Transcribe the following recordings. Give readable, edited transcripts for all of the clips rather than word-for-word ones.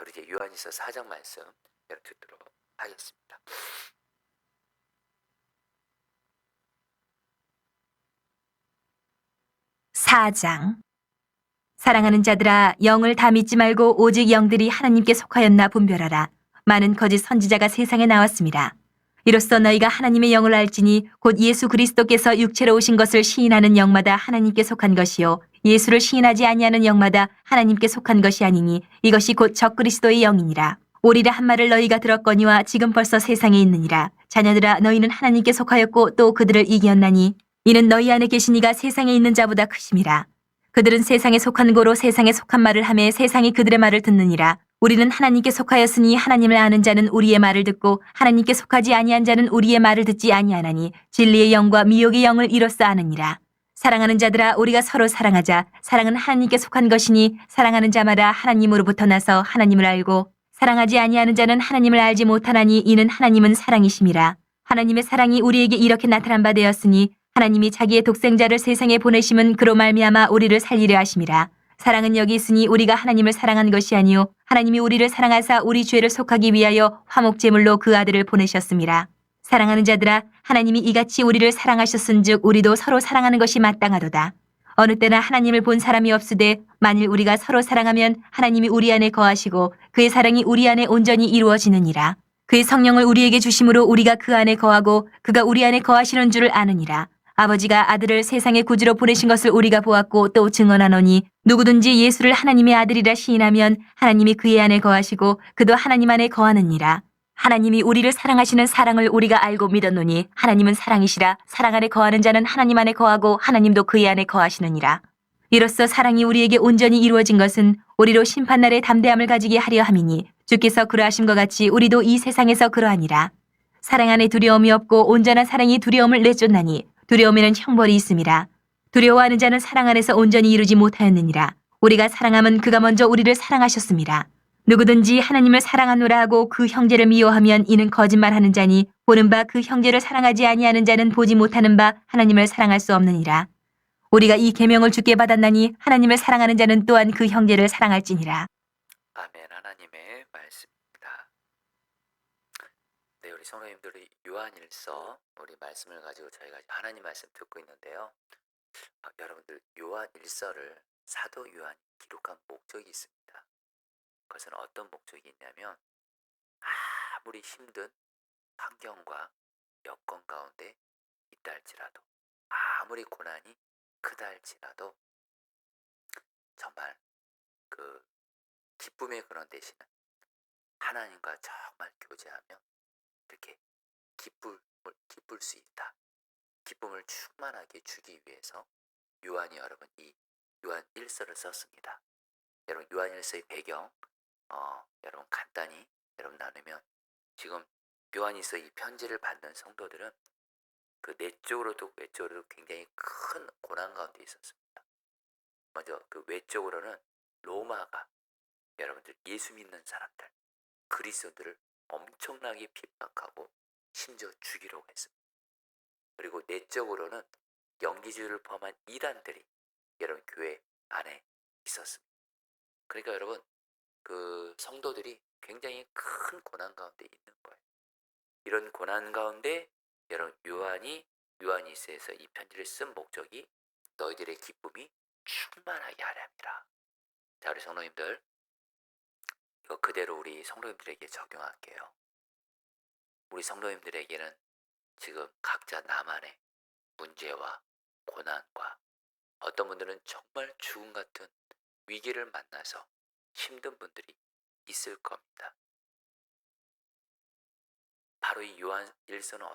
우리 이제 요한일서 4장 말씀 이렇게 듣도록 하겠습니다. 사장. 사랑하는 자들아, 영을 다 믿지 말고 오직 영들이 하나님께 속하였나 분별하라. 많은 거짓 선지자가 세상에 나왔습니다. 이로써 너희가 하나님의 영을 알지니 곧 예수 그리스도께서 육체로 오신 것을 시인하는 영마다 하나님께 속한 것이요 예수를 시인하지 아니하는 영마다 하나님께 속한 것이 아니니 이것이 곧 적그리스도의 영이니라. 오리라 한 말을 너희가 들었거니와 지금 벌써 세상에 있느니라. 자녀들아, 너희는 하나님께 속하였고 또 그들을 이겼나니 이는 너희 안에 계신 이가 세상에 있는 자보다 크심이라. 그들은 세상에 속한 고로 세상에 속한 말을 하매 세상이 그들의 말을 듣느니라. 우리는 하나님께 속하였으니 하나님을 아는 자는 우리의 말을 듣고 하나님께 속하지 아니한 자는 우리의 말을 듣지 아니하나니 진리의 영과 미혹의 영을 이로써 아느니라. 사랑하는 자들아, 우리가 서로 사랑하자. 사랑은 하나님께 속한 것이니 사랑하는 자마다 하나님으로부터 나서 하나님을 알고 사랑하지 아니하는 자는 하나님을 알지 못하나니 이는 하나님은 사랑이심이라. 하나님의 사랑이 우리에게 이렇게 나타난 바 되었으니 하나님이 자기의 독생자를 세상에 보내심은 그로 말미암아 우리를 살리려 하심이라. 사랑은 여기 있으니 우리가 하나님을 사랑한 것이 아니요 하나님이 우리를 사랑하사 우리 죄를 속하기 위하여 화목제물로 그 아들을 보내셨음이라. 사랑하는 자들아, 하나님이 이같이 우리를 사랑하셨은즉 우리도 서로 사랑하는 것이 마땅하도다. 어느 때나 하나님을 본 사람이 없으되 만일 우리가 서로 사랑하면 하나님이 우리 안에 거하시고 그의 사랑이 우리 안에 온전히 이루어지느니라. 그의 성령을 우리에게 주심으로 우리가 그 안에 거하고 그가 우리 안에 거하시는 줄을 아느니라. 아버지가 아들을 세상의 구주로 보내신 것을 우리가 보았고 또 증언하노니 누구든지 예수를 하나님의 아들이라 시인하면 하나님이 그의 안에 거하시고 그도 하나님 안에 거하느니라. 하나님이 우리를 사랑하시는 사랑을 우리가 알고 믿었노니 하나님은 사랑이시라. 사랑 안에 거하는 자는 하나님 안에 거하고 하나님도 그의 안에 거하시느니라. 이로써 사랑이 우리에게 온전히 이루어진 것은 우리로 심판날에 담대함을 가지게 하려 함이니 주께서 그러하심과 같이 우리도 이 세상에서 그러하니라. 사랑 안에 두려움이 없고 온전한 사랑이 두려움을 내쫓나니 두려움에는 형벌이 있음이라. 두려워하는 자는 사랑 안에서 온전히 이루지 못하였느니라. 우리가 사랑함은 그가 먼저 우리를 사랑하셨음이라. 누구든지 하나님을 사랑하노라 하고 그 형제를 미워하면 이는 거짓말하는 자니 보는 바 그 형제를 사랑하지 아니하는 자는 보지 못하는 바 하나님을 사랑할 수 없느니라. 우리가 이 계명을 주께 받았나니 하나님을 사랑하는 자는 또한 그 형제를 사랑할지니라. 아멘. 하나님의 말씀입니다. 네, 우리 성도님들이 요한일서 우리 말씀을 가지고 저희가 하나님 말씀 듣고 있는데요. 여러분들 요한일서를 사도 요한이 기록한 목적이 있습니다. 그것은 어떤 목적이 있냐면 아무리 힘든 환경과 여건 가운데 있다 할지라도 아무리 고난이 크다 할지라도 정말 그 기쁨의 그런 대신은 하나님과 정말 교제하며 이렇게 기쁠 수 있다. 기쁨을 충만하게 주기 위해서 요한이 여러분 이 요한 1서를 썼습니다. 여러분 요한 1서의 배경 여러분 간단히 여러분 나누면 지금 요한일서 이 편지를 받는 성도들은 그 내적으로도 외적으로도 굉장히 큰 고난 가운데 있었습니다. 먼저 그 외적으로는 로마가 여러분들 예수 믿는 사람들 그리스도들을 엄청나게 핍박하고 심지어 죽이려고 했습니다. 그리고 내적으로는 영지주의를 포함한 이단들이 여러분 교회 안에 있었습니다. 그러니까 여러분 그 성도들이 굉장히 큰 고난 가운데 있는 거예요. 이런 고난 가운데 여러분 요한일서에서 이 편지를 쓴 목적이 너희들의 기쁨이 충만하게 하려 함이라. 자, 우리 성도님들 이거 그대로 우리 성도님들에게 적용할게요. 우리 성도님들에게는 지금 각자 나만의 문제와 고난과 어떤 분들은 정말 죽음 같은 위기를 만나서 힘든 분들이 있을 겁니다. 바로 이 요한일서는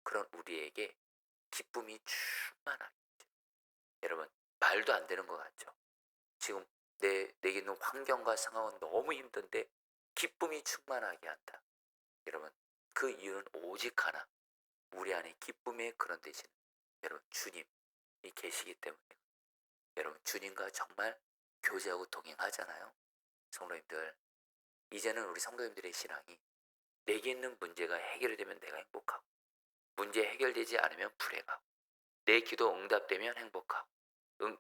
그런 우리에게 기쁨이 충만하게 여러분 말도 안 되는 것 같죠? 지금 내게 있는 환경과 상황은 너무 힘든데 기쁨이 충만하게 한다. 여러분 그 이유는 오직 하나 우리 안에 기쁨의 그런 대신 여러분 주님이 계시기 때문에 여러분 주님과 정말 교제하고 동행하잖아요. 성도님들 이제는 우리 성도님들의 신앙이 내게 있는 문제가 해결이 되면 내가 행복하고 문제 해결되지 않으면 불행하고 내 기도 응답되면 행복하고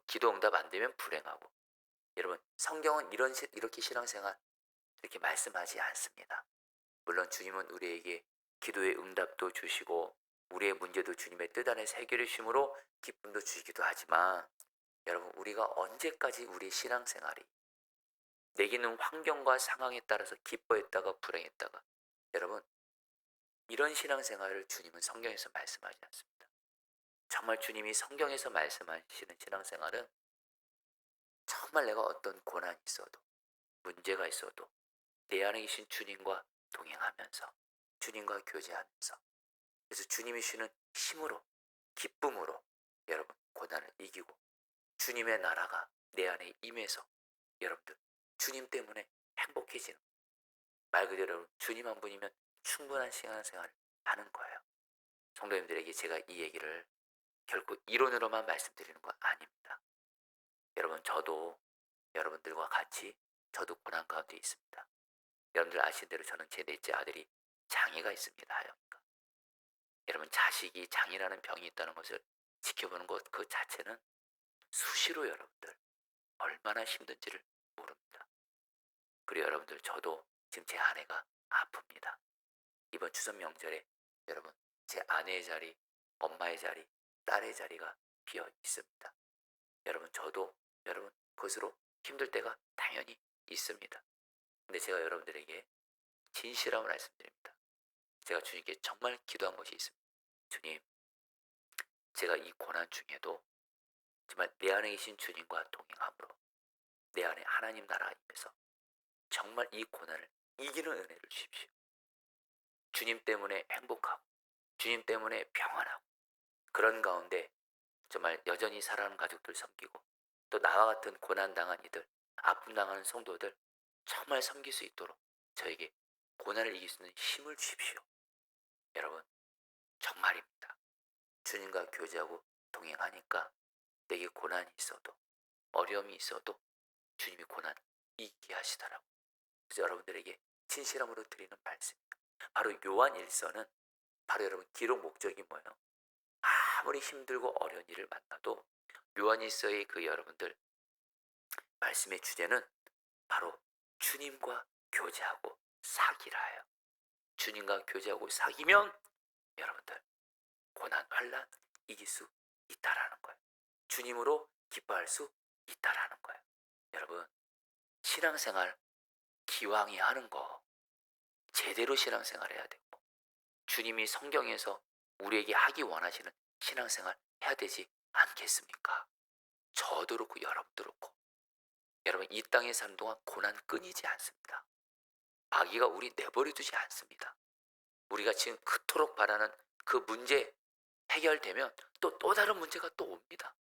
기도 응답 안 되면 불행하고 여러분 성경은 이렇게 신앙생활 이렇게 말씀하지 않습니다. 물론 주님은 우리에게 기도의 응답도 주시고 우리의 문제도 주님의 뜻 안에서 해결해 주심으로 기쁨도 주시기도 하지만 여러분, 우리가 언제까지 우리 신앙생활이 내게 있는 환경과 상황에 따라서 기뻐했다가 불행했다가, 여러분, 이런 신앙생활을 주님은 성경에서 말씀하지 않습니다. 정말 주님이 성경에서 말씀하시는 신앙생활은 정말 내가 어떤 고난이 있어도 문제가 있어도 내 안에 계신 주님과 동행하면서 주님과 교제하면서, 그래서 주님이 주시는 힘으로 기쁨으로 여러분 고난을 이기고 주님의 나라가 내 안에 임해서 여러분들 주님 때문에 행복해지는, 말 그대로 여러분 주님 한 분이면 충분한 신앙생활을 하는 거예요. 성도님들에게 제가 이 얘기를 결코 이론으로만 말씀드리는 건 아닙니다. 여러분, 저도 여러분들과 같이 저도 고난 가운데 있습니다. 여러분들 아시는 대로 저는 제 넷째 아들이 장애가 있습니다. 하여가. 여러분, 자식이 장애라는 병이 있다는 것을 지켜보는 것 그 자체는 수시로 여러분들 얼마나 힘든지를 모릅니다. 그리고 여러분들, 저도 지금 제 아내가 아픕니다. 이번 추석 명절에 여러분 제 아내의 자리, 엄마의 자리, 딸의 자리가 비어 있습니다. 여러분, 저도 여러분 그것으로 힘들 때가 당연히 있습니다. 근데 제가 여러분들에게 진실함을 말씀드립니다. 제가 주님께 정말 기도한 것이 있습니다. 주님, 제가 이 고난 중에도 정말 내 안에 계신 주님과 동행함으로 내 안에 하나님 나라 임해서 정말 이 고난을 이기는 은혜를 주십시오. 주님 때문에 행복하고 주님 때문에 평안하고 그런 가운데 정말 여전히 사랑하는 가족들 섬기고 또 나와 같은 고난당한 이들, 아픔 당하는 성도들 정말 섬길 수 있도록 저에게 고난을 이길 수 있는 힘을 주십시오. 여러분, 정말입니다. 주님과 교제하고 동행하니까 내게 고난이 있어도 어려움이 있어도 주님이 고난 이기게 하시더라고요. 그래서 여러분들에게 진실함으로 드리는 말씀입니다. 바로 요한 1서는 바로 여러분 기록 목적이 뭐예요? 아무리 힘들고 어려운 일을 만나도 요한 1서의 그 여러분들 말씀의 주제는 바로 주님과 교제하고 사귀라예요. 주님과 교제하고 사귀면 여러분들 고난, 환난 이길 수 있다라는 거예요. 주님으로 기뻐할 수 있다라는 거예요. 여러분, 신앙생활 기왕이 하는 거 제대로 신앙생활 해야 되고 주님이 성경에서 우리에게 하기 원하시는 신앙생활 해야 되지 않겠습니까? 저도 그렇고 여러분도 그렇고. 여러분, 이 땅에 사는 동안 고난 끊이지 않습니다. 마귀가 우리 내버려 두지 않습니다. 우리가 지금 그토록 바라는 그 문제 해결되면 또 다른 문제가 또 옵니다.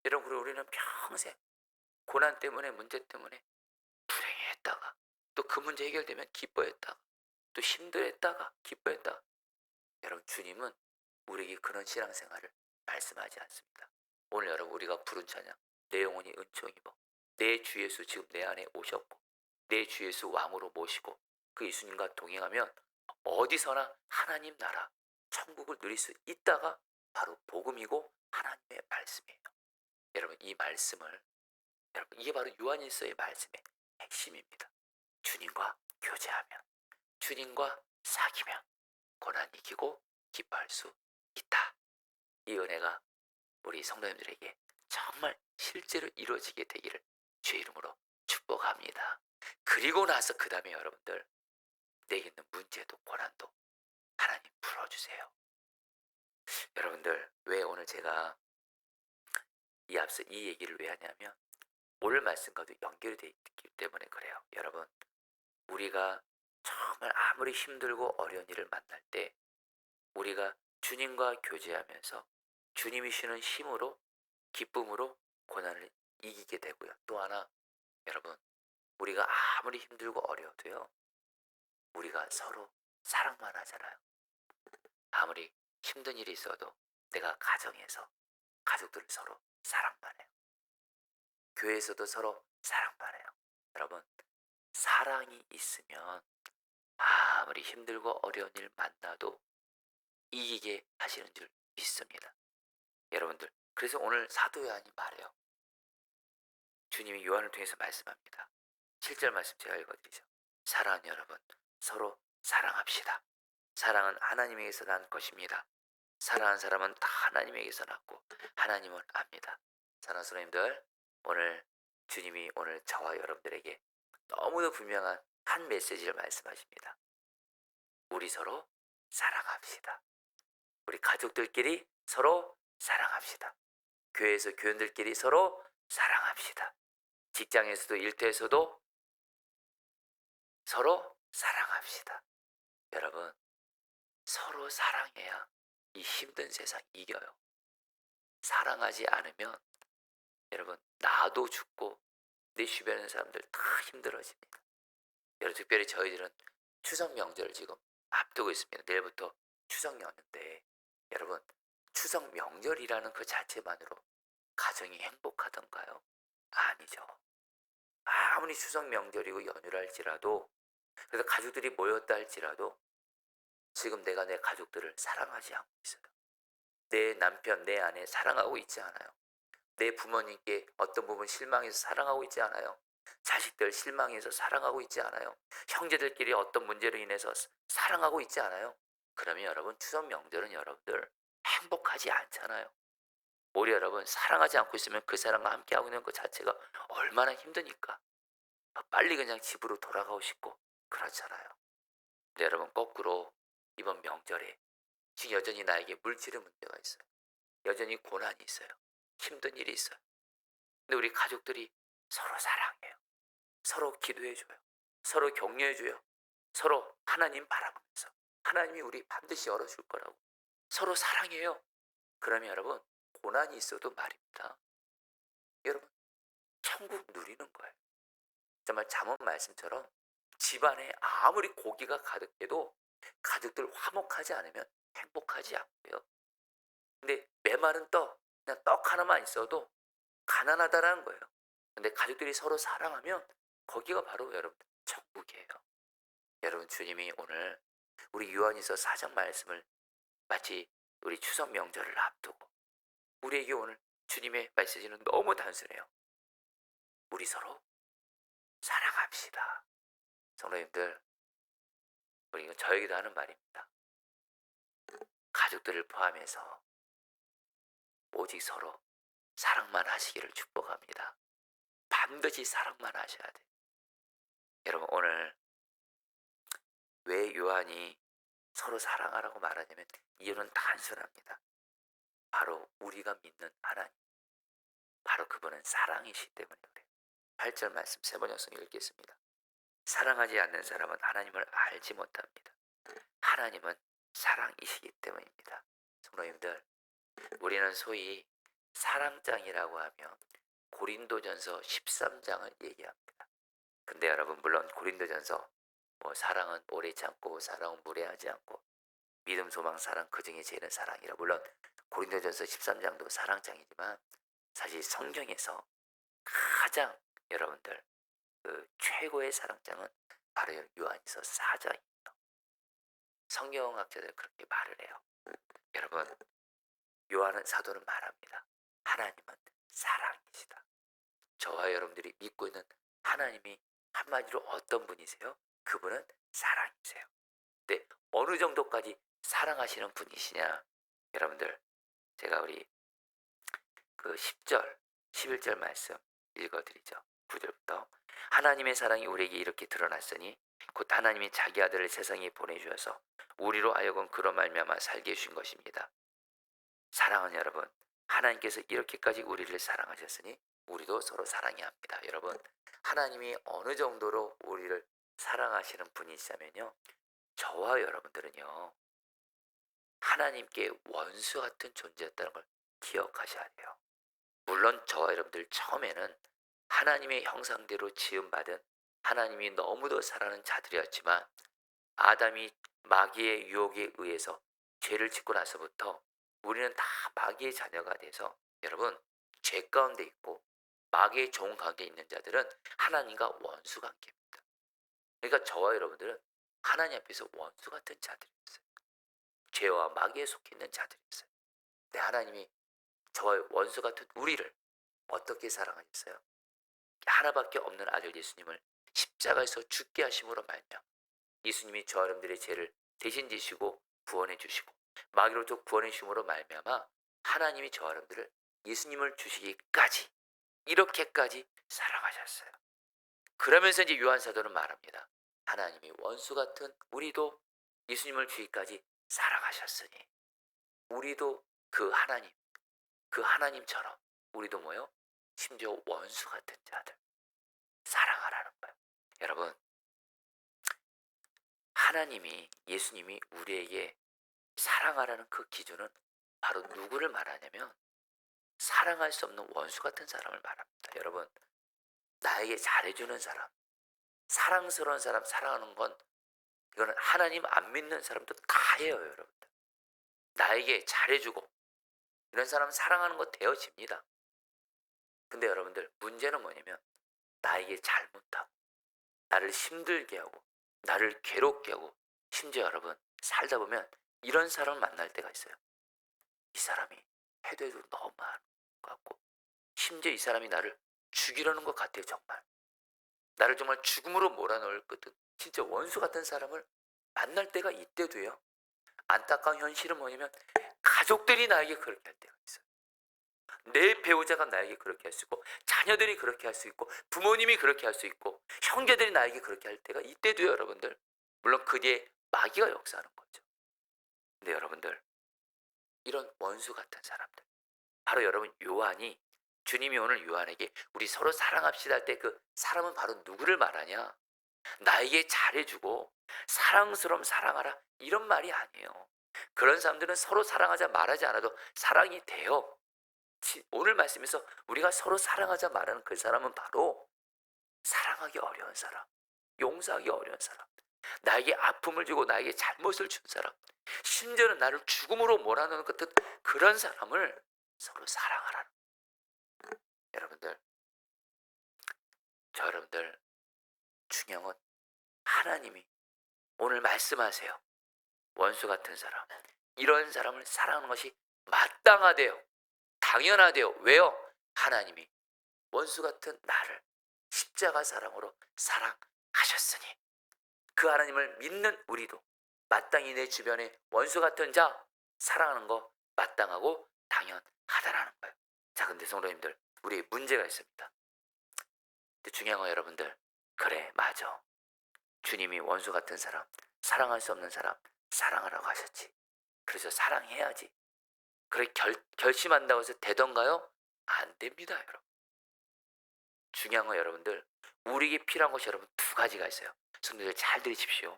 여러분, 그리고 우리는 평생 고난 때문에 문제 때문에 불행했다가 또 그 문제 해결되면 기뻐했다가 또 힘들었다가 기뻐했다가. 여러분, 주님은 우리에게 그런 신앙생활을 말씀하지 않습니다. 오늘 여러분 우리가 부른 찬양, 내 영혼이 은총 입어 내 주 예수 지금 내 안에 오셨고 내 주 예수 왕으로 모시고 그 예수님과 동행하면 어디서나 하나님 나라 천국을 누릴 수 있다가 바로 복음이고 하나님의 말씀이에요. 여러분, 이 말씀을, 여러분 이게 바로 요한일서의 말씀의 핵심입니다. 주님과 교제하면, 주님과 사귀면 고난 이기고 기뻐할 수 있다. 이 은혜가 우리 성도님들에게 정말 실제로 이루어지게 되기를 주의 이름으로 축복합니다. 그리고 나서 그 다음에 여러분들 내게 있는 문제도 고난도 하나님 풀어주세요. 여러분들, 왜 오늘 제가 이 앞서 이 얘기를 왜 하냐면 오늘 말씀과도 연결이 되어 있기 때문에 그래요. 여러분, 우리가 정말 아무리 힘들고 어려운 일을 만날 때 우리가 주님과 교제하면서 주님이 주시는 힘으로 기쁨으로 고난을 이기게 되고요. 또 하나, 여러분, 우리가 아무리 힘들고 어려워도요 우리가 서로 사랑만 하잖아요. 아무리 힘든 일이 있어도 내가 가정에서 가족들을 서로 사랑만 해요. 교회에서도 서로 사랑만 해요. 여러분, 사랑이 있으면 아무리 힘들고 어려운 일 만나도 이기게 하시는 줄 믿습니다. 여러분들, 그래서 오늘 사도 요한이 말해요. 주님이 요한을 통해서 말씀합니다. 7절 말씀 제가 읽어드리죠. 사랑하는 여러분, 서로 사랑합시다. 사랑은 하나님에게서 난 것입니다. 사랑하는 사람은 다 하나님에게서 났고 하나님은 압니다. 사랑하는 성도님들, 오늘 주님이 오늘 저와 여러분들에게 너무도 분명한 한 메시지를 말씀하십니다. 우리 서로 사랑합시다. 우리 가족들끼리 서로 사랑합시다. 교회에서 교인들끼리 서로 사랑합시다. 직장에서도 일터에서도 서로 사랑합시다. 여러분, 서로 사랑해야 이 힘든 세상 이겨요. 사랑하지 않으면 여러분, 나도 죽고 내 주변에 있는 사람들 다 힘들어집니다. 여러분, 특별히 저희들은 추석 명절을 지금 앞두고 있습니다. 내일부터 추석 연휴인데 여러분, 추석 명절이라는 그 자체만으로 가정이 행복하던가요? 아니죠. 아무리 추석 명절이고 연휴라 할지라도, 그래서 가족들이 모였다 할지라도 지금 내가 내 가족들을 사랑하지 않고 있어요. 내 남편, 내 아내 사랑하고 있지 않아요. 내 부모님께 어떤 부분 실망해서 사랑하고 있지 않아요. 자식들 실망해서 사랑하고 있지 않아요. 형제들끼리 어떤 문제로 인해서 사랑하고 있지 않아요. 그러면 여러분, 추석 명절은 여러분들 행복하지 않잖아요. 우리 여러분, 사랑하지 않고 있으면 그 사람과 함께하고 있는 것 자체가 얼마나 힘드니까 빨리 그냥 집으로 돌아가고 싶고 그렇잖아요. 근데 여러분, 거꾸로 이번 명절에 지금 여전히 나에게 물질의 문제가 있어요. 여전히 고난이 있어요. 힘든 일이 있어요. 근데 우리 가족들이 서로 사랑해요. 서로 기도해줘요. 서로 격려해줘요. 서로 하나님 바라보면서 하나님이 우리 반드시 열어줄 거라고 서로 사랑해요. 그러면 여러분, 고난이 있어도 말입니다. 여러분, 천국 누리는 거예요. 정말 잠언 말씀처럼 집안에 아무리 고기가 가득해도 가족들 화목하지 않으면 행복하지 않고요. 근데 메마른 떡, 그냥 떡 하나만 있어도 가난하다라는 거예요. 근데 가족들이 서로 사랑하면 거기가 바로 여러분 천국이에요. 여러분, 주님이 오늘 우리 요한일서 4장 말씀을 마치 우리 추석 명절을 앞두고 우리에게 오늘 주님의 메시지는 너무 단순해요. 우리 서로 사랑합시다. 성도님들, 우리 이건 저에게도 하는 말입니다. 가족들을 포함해서 오직 서로 사랑만 하시기를 축복합니다. 반드시 사랑만 하셔야 돼요. 여러분, 오늘 왜 요한이 서로 사랑하라고 말하냐면 이유는 단순합니다. 바로 우리가 믿는 하나님, 바로 그분은 사랑이시기 때문에 그래요. 8절 말씀 세 번 연속 읽겠습니다. 사랑하지 않는 사람은 하나님을 알지 못합니다. 하나님은 사랑이시기 때문입니다. 성도님들, 우리는 소위 사랑장이라고 하면 고린도전서 13장을 얘기합니다. 근데 여러분, 물론 고린도전서 사랑은 오래 참고 사랑은 무례하지 않고 믿음, 소망, 사랑 그 중에 제일은 사랑이라, 물론 고린도전서 13장도 사랑장이지만 사실 성경에서 가장 여러분들 그 최고의 사랑장은 바로 요한일서 4장이에요. 성경학자들 그렇게 말을 해요. 여러분, 요한은 사도는 말합니다. 하나님은 사랑이시다. 저와 여러분들이 믿고 있는 하나님이 한마디로 어떤 분이세요? 그분은 사랑이세요. 근데 어느 정도까지 사랑하시는 분이시냐? 여러분들, 제가 우리 그 10절, 11절 말씀 읽어드리죠. 9절부터 하나님의 사랑이 우리에게 이렇게 드러났으니 곧 하나님이 자기 아들을 세상에 보내주셔서 우리로 하여금 그로 말미암아 살게 해주신 것입니다. 사랑하는 여러분, 하나님께서 이렇게까지 우리를 사랑하셨으니 우리도 서로 사랑해야 합니다. 여러분, 하나님이 어느 정도로 우리를 사랑하시는 분이시냐면요, 저와 여러분들은요 하나님께 원수 같은 존재였다는 걸 기억하셔야 돼요. 물론 저와 여러분들 처음에는 하나님의 형상대로 지음받은 하나님이 너무도 사랑하는 자들이었지만 아담이 마귀의 유혹에 의해서 죄를 짓고 나서부터 우리는 다 마귀의 자녀가 돼서 여러분, 죄 가운데 있고 마귀의 종 관계에 있는 자들은 하나님과 원수 관계입니다. 그러니까 저와 여러분들은 하나님 앞에서 원수 같은 자들이었어요. 죄와 마귀에 속해 있는 자들이었어요. 근데 하나님이 저와 원수 같은 우리를 어떻게 사랑하셨어요? 하나밖에 없는 아들 예수님을 십자가에서 죽게 하심으로 말미암아 예수님이 저 여러분들의 죄를 대신 지시고 구원해 주시고 마귀로부터 구원해 주심으로 말미암아 하나님이 저 여러분들을 예수님을 주시기까지 이렇게까지 사랑하셨어요. 그러면서 이제 요한 사도는 말합니다. 하나님이 원수 같은 우리도 예수님을 주기까지 사랑하셨으니 우리도 그 하나님처럼 우리도 뭐요? 심지어 원수 같은 자들 사랑하라는 거예요. 여러분, 하나님이 예수님이 우리에게 사랑하라는 그 기준은 바로 누구를 말하냐면 사랑할 수 없는 원수 같은 사람을 말합니다. 여러분, 나에게 잘해주는 사람, 사랑스러운 사람 사랑하는 건 이거는 하나님 안 믿는 사람도 다 해요, 여러분들. 나에게 잘해주고 이런 사람 사랑하는 거 되어집니다. 근데 여러분들 문제는 뭐냐면 나에게 잘못하고 나를 힘들게 하고 나를 괴롭게 하고 심지어 여러분 살다 보면 이런 사람을 만날 때가 있어요. 이 사람이 해도 해도 너무 많은 것 같고 심지어 이 사람이 나를 죽이려는 것 같아요. 정말 나를 정말 죽음으로 몰아넣을 것 같은 진짜 원수 같은 사람을 만날 때가 이때도요. 안타까운 현실은 뭐냐면 가족들이 나에게 그렇게 할 때가 있어요. 내 배우자가 나에게 그렇게 할 수 있고 자녀들이 그렇게 할 수 있고 부모님이 그렇게 할 수 있고 형제들이 나에게 그렇게 할 때가 이때도요. 여러분들 물론 그 뒤에 마귀가 역사하는 거죠. 근데 여러분들 이런 원수 같은 사람들 바로 여러분 요한이 주님이 오늘 요한에게 우리 서로 사랑합시다 할 때 그 사람은 바로 누구를 말하냐? 나에게 잘해주고 사랑스러움 사랑하라 이런 말이 아니에요. 그런 사람들은 서로 사랑하자 말하지 않아도 사랑이 돼요. 오늘 말씀에서 우리가 서로 사랑하자 말하는 그 사람은 바로 사랑하기 어려운 사람, 용서하기 어려운 사람, 나에게 아픔을 주고 나에게 잘못을 준 사람, 심지어는 나를 죽음으로 몰아넣는 것 같은 그런 사람을 서로 사랑하라는 거예요. 여러분들, 저 여러분들 중요한 건 하나님이 오늘 말씀하세요. 원수 같은 사람, 이런 사람을 사랑하는 것이 마땅하대요. 당연하대요. 왜요? 하나님이 원수 같은 나를 십자가 사랑으로 사랑하셨으니 그 하나님을 믿는 우리도 마땅히 내 주변에 원수 같은 자 사랑하는 거 마땅하고 당연하다라는 거예요. 자, 근데 성도님들 우리 문제가 있습니다. 근데 중요한 건 여러분들 그래 맞아. 주님이 원수 같은 사람 사랑할 수 없는 사람 사랑하라고 하셨지. 그래서 사랑해야지. 그래 결심한다고 해서 되던가요? 안 됩니다, 여러분. 중요한 건 여러분들 우리에게 필요한 것이 여러분 두 가지가 있어요. 성도들 잘 들으십시오.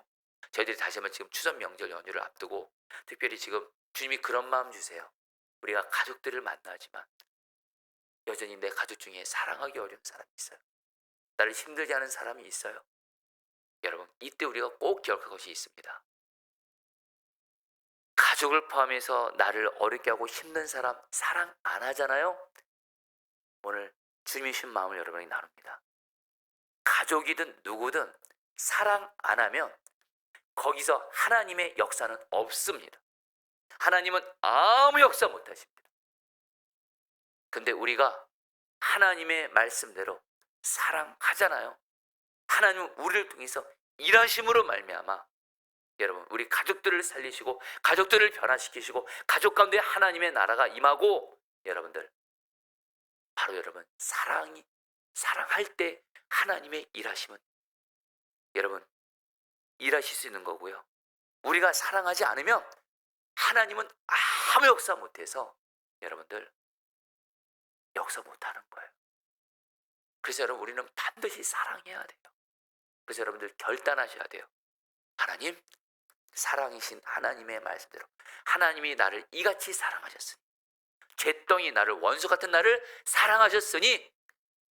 저희들이 다시 한번 지금 추석 명절 연휴를 앞두고 특별히 지금 주님이 그런 마음 주세요. 우리가 가족들을 만나지만 여전히 내 가족 중에 사랑하기 어려운 사람이 있어요. 나를 힘들게 하는 사람이 있어요. 여러분 이때 우리가 꼭 기억할 것이 있습니다. 가족을 포함해서 나를 어렵게 하고 힘든 사람 사랑 안 하잖아요. 오늘 주님이 주신 마음을 여러분이 나눕니다. 가족이든 누구든 사랑 안 하면 거기서 하나님의 역사는 없습니다. 하나님은 아무 역사 못 하십니다. 근데 우리가 하나님의 말씀대로 사랑하잖아요. 하나님은 우리를 통해서 일하심으로 말미암아 여러분 우리 가족들을 살리시고 가족들을 변화시키시고 가족 가운데 하나님의 나라가 임하고 여러분들 바로 여러분 사랑할 때 하나님의 일하심은 여러분 일하실 수 있는 거고요. 우리가 사랑하지 않으면 하나님은 아무 역사 못해서 여러분들 역사 못하는 거예요. 그래서 여러분 우리는 반드시 사랑해야 돼요. 그래서 여러분들 결단하셔야 돼요. 하나님 사랑이신 하나님의 말씀대로 하나님이 나를 이같이 사랑하셨으니 죄덩이 나를 원수 같은 나를 사랑하셨으니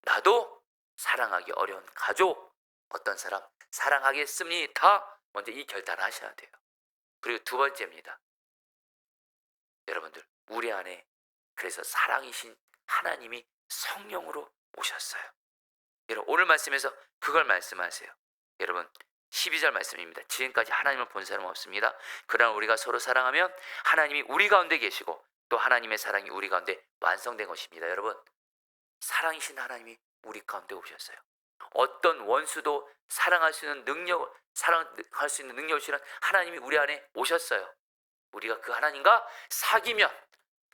나도 사랑하기 어려운 가족 어떤 사람 사랑하겠습니다. 먼저 이 결단을 하셔야 돼요. 그리고 두 번째입니다. 여러분들 우리 안에 그래서 사랑이신 하나님이 성령으로 오셨어요. 여러분 오늘 말씀에서 그걸 말씀하세요. 여러분 12절 말씀입니다. 지금까지 하나님을 본 사람은 없습니다. 그러나 우리가 서로 사랑하면 하나님이 우리 가운데 계시고 또 하나님의 사랑이 우리 가운데 완성된 것입니다. 여러분 사랑이신 하나님이 우리 가운데 오셨어요. 어떤 원수도 사랑할 수 있는 능력을 주시는 하나님이 우리 안에 오셨어요. 우리가 그 하나님과 사귀면,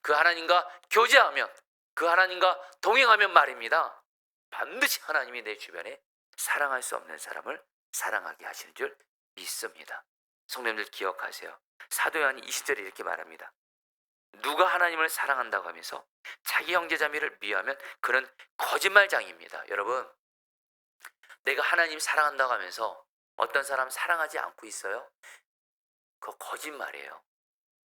그 하나님과 교제하면, 그 하나님과 동행하면 말입니다. 반드시 하나님이 내 주변에 사랑할 수 없는 사람을 사랑하게 하시는 줄 믿습니다. 성도님들 기억하세요. 사도 요한이 20절에 이렇게 말합니다. 누가 하나님을 사랑한다고 하면서 자기 형제자매를 미워하면 그는 거짓말장입니다. 여러분, 내가 하나님 사랑한다고 하면서 어떤 사람 사랑하지 않고 있어요? 그거 거짓말이에요.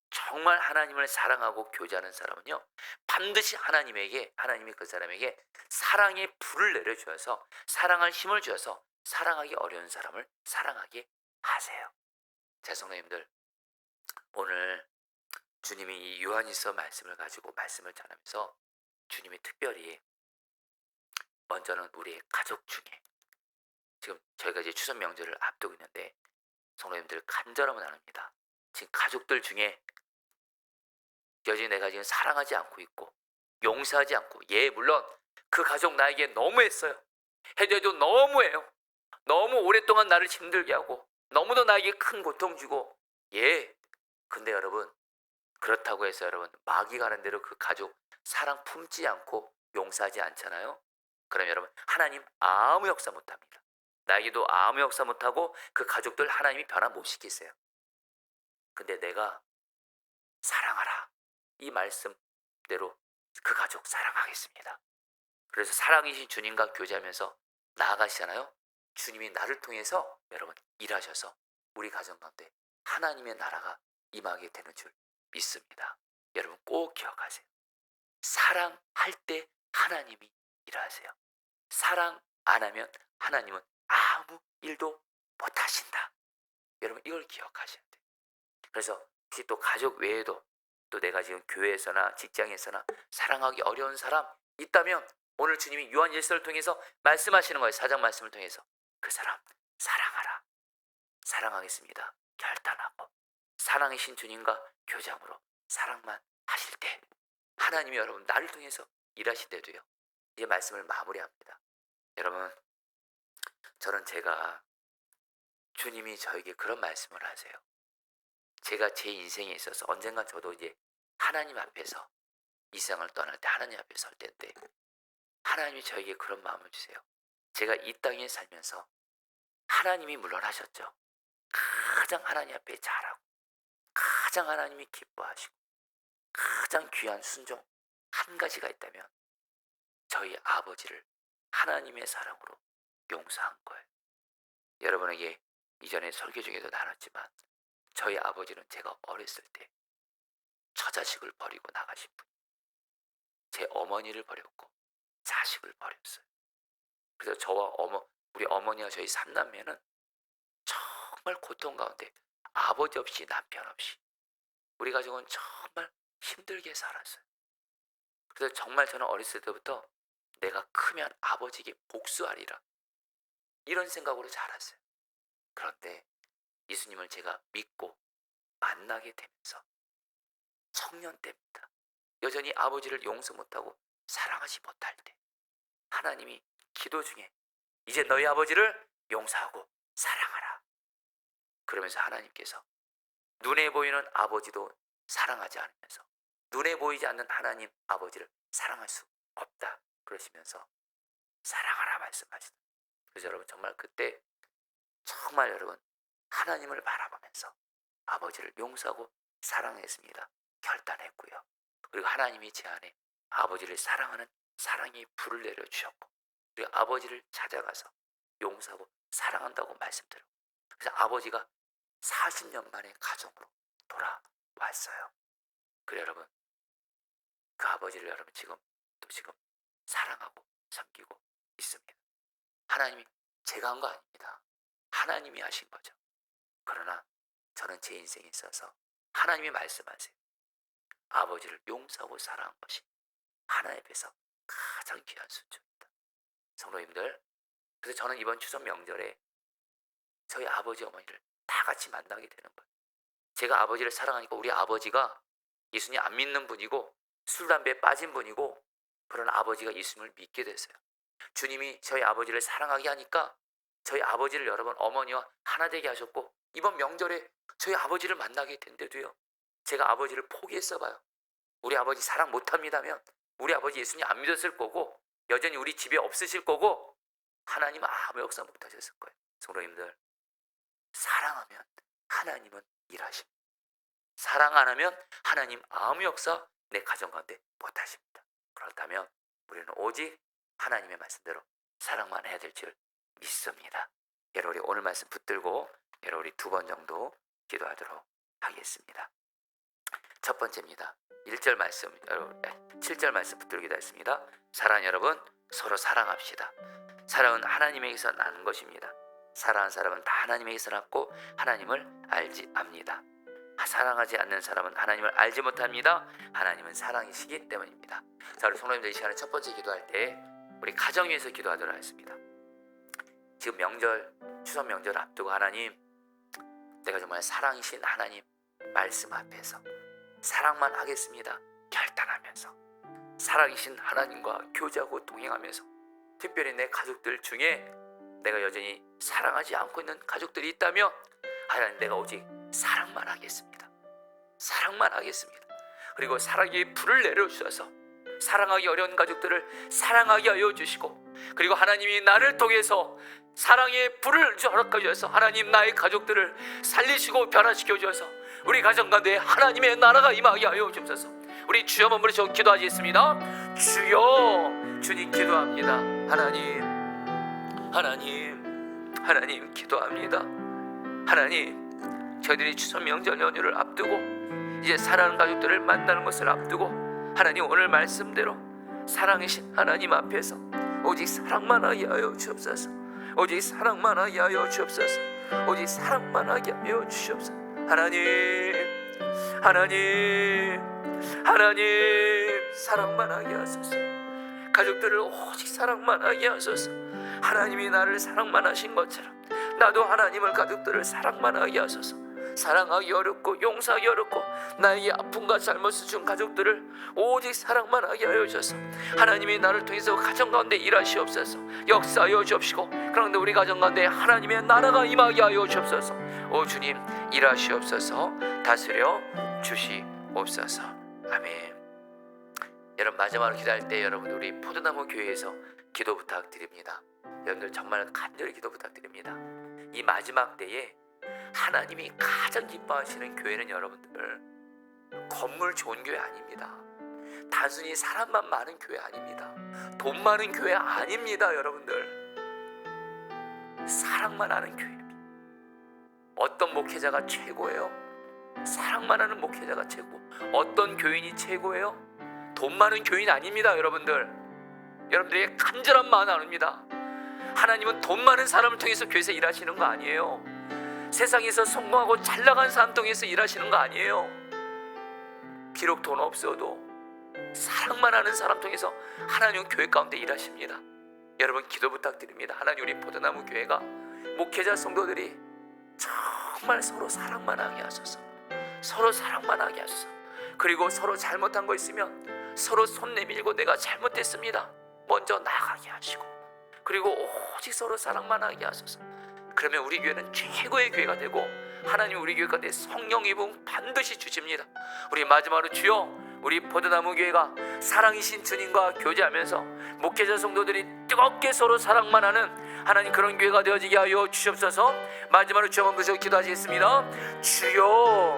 정말 하나님을 사랑하고 교제하는 사람은요, 반드시 하나님이 그 사람에게 사랑의 불을 내려주어서, 사랑할 힘을 주어서 사랑하기 어려운 사람을 사랑하게 하세요. 자, 성도님들, 오늘 주님이 이 요한일서 말씀을 가지고 말씀을 전하면서 주님이 특별히 먼저는 우리의 가족 중에, 지금 저희가 이제 추석 명절을 앞두고 있는데 성도님들 간절함은 합니다. 지금 가족들 중에 여전히 내가 지금 사랑하지 않고 있고 용서하지 않고, 물론 그 가족 나에게 너무했어요. 해도 너무해요. 너무 오랫동안 나를 힘들게 하고 너무도 나에게 큰 고통 주고, 근데 여러분, 그렇다고 해서 여러분 마귀가 하는 대로 그 가족 사랑 품지 않고 용서하지 않잖아요. 그럼 여러분, 하나님 아무 역사 못합니다. 나에게도 아무 역사 못하고 그 가족들 하나님이 변화 못 시키세요. 근데 내가 사랑하라, 이 말씀대로 그 가족 사랑하겠습니다. 그래서 사랑이신 주님과 교제하면서 나아가시잖아요. 주님이 나를 통해서 여러분 일하셔서 우리 가정 가운데 하나님의 나라가 임하게 되는 줄 믿습니다. 여러분 꼭 기억하세요. 사랑할 때 하나님이 일하세요. 사랑 안 하면 하나님은 아무 일도 못 하신다. 여러분 이걸 기억하셔야 돼요. 그래서 혹시 또 가족 외에도 또 내가 지금 교회에서나 직장에서나 사랑하기 어려운 사람 있다면, 오늘 주님이 요한일서를 통해서 말씀하시는 거예요. 4장 말씀을 통해서 그 사람 사랑하라. 사랑하겠습니다. 결단하고 사랑이신 주님과 교제함으로 사랑만 하실 때 하나님이 여러분 나를 통해서 일하실 때도요, 이 말씀을 마무리합니다. 여러분, 저는 제가 주님이 저에게 그런 말씀을 하세요. 제가 제 인생에 있어서 언젠가 저도 이제 하나님 앞에서 이 세상을 떠날 때 하나님 앞에 설 때인데, 하나님이 저에게 그런 마음을 주세요. 제가 이 땅에 살면서 하나님이 물론 하셨죠. 가장 하나님 앞에 잘하고 가장 하나님이 기뻐하시고 가장 귀한 순종 한 가지가 있다면 저희 아버지를 하나님의 사랑으로 용서한 거예요. 여러분에게 이전에 설교 중에도 나눴지만 저희 아버지는 제가 어렸을 때 처자식을 버리고 나가신 분, 제 어머니를 버렸고 자식을 버렸어요. 그래서 저와 우리 어머니와 저희 3남매는 정말 고통 가운데 아버지 없이 남편 없이 우리 가족은 정말 힘들게 살았어요. 그래서 정말 저는 어렸을 때부터 내가 크면 아버지에게 복수하리라, 이런 생각으로 자랐어요. 그런데 예수님을 제가 믿고 만나게 되면서 청년 때입니다. 여전히 아버지를 용서 못하고 사랑하지 못할 때 하나님이 기도 중에 이제 너희 아버지를 용서하고 사랑하라. 그러면서 하나님께서 눈에 보이는 아버지도 사랑하지 않으면서 눈에 보이지 않는 하나님 아버지를 사랑할 수 없다 그러시면서 사랑하라 말씀하시다. 그래서 여러분 정말 그때 정말 여러분 하나님을 바라보면서 아버지를 용서하고 사랑했습니다. 결단했고요. 그리고 하나님이 제 안에 아버지를 사랑하는 사랑의 불을 내려주셨고, 그리고 아버지를 찾아가서 용서하고 사랑한다고 말씀드렸고, 그래서 아버지가 40년 만에 가정으로 돌아왔어요. 그래 여러분, 그 아버지를 여러분 지금 사랑하고 섬기고 있습니다. 하나님이 제가 한 거 아닙니다. 하나님이 하신 거죠. 그러나 저는 제 인생에 있어서 하나님이 말씀하세요. 아버지를 용서하고 사랑한 것이 하나님 앞에서 가장 귀한 순종입니다. 성도님들, 그래서 저는 이번 추석 명절에 저희 아버지 어머니를 다 같이 만나게 되는 거예요. 제가 아버지를 사랑하니까 우리 아버지가 예수님 안 믿는 분이고 술 담배에 빠진 분이고, 그런 아버지가 예수님을 믿게 됐어요. 주님이 저희 아버지를 사랑하게 하니까 저희 아버지를 여러분 어머니와 하나 되게 하셨고, 이번 명절에 저희 아버지를 만나게 된데도요, 제가 아버지를 포기했어 봐요. 우리 아버지 사랑 못합니다면 우리 아버지 예수님 안 믿었을 거고, 여전히 우리 집에 없으실 거고, 하나님 아무 역사 못하셨을 거예요. 성도님들, 사랑하면 하나님은 일하십니다. 사랑 안 하면 하나님 아무 역사 내 가정 가운데 못하십니다. 그렇다면 우리는 오직 하나님의 말씀대로 사랑만 해야 될 줄 믿습니다. 여러분, 우리 오늘 말씀 붙들고 여러분, 우리 2번 정도 기도하도록 하겠습니다. 첫 번째입니다. 1절 말씀, 여러분 7절 말씀 붙들고 기도했습니다. 사랑하는 여러분, 서로 사랑합시다. 사랑은 하나님에게서 나는 것입니다. 사랑하는 사람은 다 하나님에게서 났고 하나님을 알지 압니다. 사랑하지 않는 사람은 하나님을 알지 못합니다. 하나님은 사랑이시기 때문입니다. 자, 우리 성도님들, 이 시간에 첫 번째 기도할 때 우리 가정 위해서 기도하도록 하겠습니다. 지금 명절, 추석 명절 앞두고 하나님, 내가 정말 사랑이신 하나님 말씀 앞에서 사랑만 하겠습니다 결단하면서, 사랑이신 하나님과 교제하고 동행하면서, 특별히 내 가족들 중에 내가 여전히 사랑하지 않고 있는 가족들이 있다면 하나님, 내가 오직 사랑만 하겠습니다. 사랑만 하겠습니다. 그리고 사랑의 불을 내려주셔서 사랑하기 어려운 가족들을 사랑하게 하여 주시고, 그리고 하나님이 나를 통해서 사랑의 불을 허락해 주셔서 하나님, 나의 가족들을 살리시고 변화시켜 주셔서 우리 가정 가운데 하나님의 나라가 임하게 하여 주옵소서. 우리 주여 한번 부르시고 기도하시겠습니다. 주여, 주님 기도합니다. 하나님 기도합니다. 하나님, 저희들이 추석 명절 연휴를 앞두고 이제 사랑하는 가족들을 만나는 것을 앞두고, 하나님 오늘 말씀대로 사랑이신 하나님 앞에서 오직 사랑만 하게 하여 주옵소서. 오직 사랑만 하게 하여 주옵소서. 오직 사랑만 하게 하여 주옵소서. 하나님 사랑만 하게 하소서. 가족들을 오직 사랑만 하게 하소서. 하나님이 나를 사랑만 하신 것처럼 나도 하나님을, 가족들을 사랑만 하게 하소서. 사랑하기 어렵고 용서하기 어렵고 나에게 아픔과 잘못을 준 가족들을 오직 사랑만 하게 하여 주셔서 하나님이 나를 통해서 가정 가운데 일하시옵소서. 역사하여 주옵시고, 그런데 우리 가정 가운데 하나님의 나라가 임하게 하여 주옵소서. 오 주님, 일하시옵소서. 다스려 주시옵소서. 아멘. 여러분, 마지막으로 기도할 때 여러분, 우리 포도나무 교회에서 기도 부탁드립니다. 여러분들 정말 간절히 기도 부탁드립니다. 이 마지막 때에 하나님이 가장 기뻐하시는 교회는 여러분들, 건물 좋은 교회 아닙니다. 단순히 사람만 많은 교회 아닙니다. 돈 많은 교회 아닙니다. 여러분들, 사랑만 하는 교회입니다. 어떤 목회자가 최고예요? 사랑만 하는 목회자가 최고. 어떤 교인이 최고예요? 돈 많은 교인 아닙니다. 여러분들의 간절한 마음 아닙니다. 하나님은 돈 많은 사람을 통해서 교회에서 일하시는 거 아니에요. 세상에서 성공하고 잘나간 사람 통해서 일하시는 거 아니에요. 비록 돈 없어도 사랑만 하는 사람 통해서 하나님은 교회 가운데 일하십니다. 여러분, 기도 부탁드립니다. 하나님, 우리 포도나무 교회가 목회자 성도들이 정말 서로 사랑만 하게 하소서. 서로 사랑만 하게 하소서. 그리고 서로 잘못한 거 있으면 서로 손 내밀고 내가 잘못했습니다 먼저 나가게 하시고, 그리고 오직 서로 사랑만 하게 하소서. 그러면 우리 교회는 최고의 교회가 되고 하나님 우리 교회 가운데 성령의 부흥 반드시 주십니다. 우리 마지막으로 주여, 우리 포도나무 교회가 사랑이신 주님과 교제하면서 목회자 성도들이 뜨겁게 서로 사랑만 하는 하나님 그런 교회가 되어지게 하여 주시옵소서. 마지막으로 주여 한번 부르시고 기도하시겠습니다. 주여.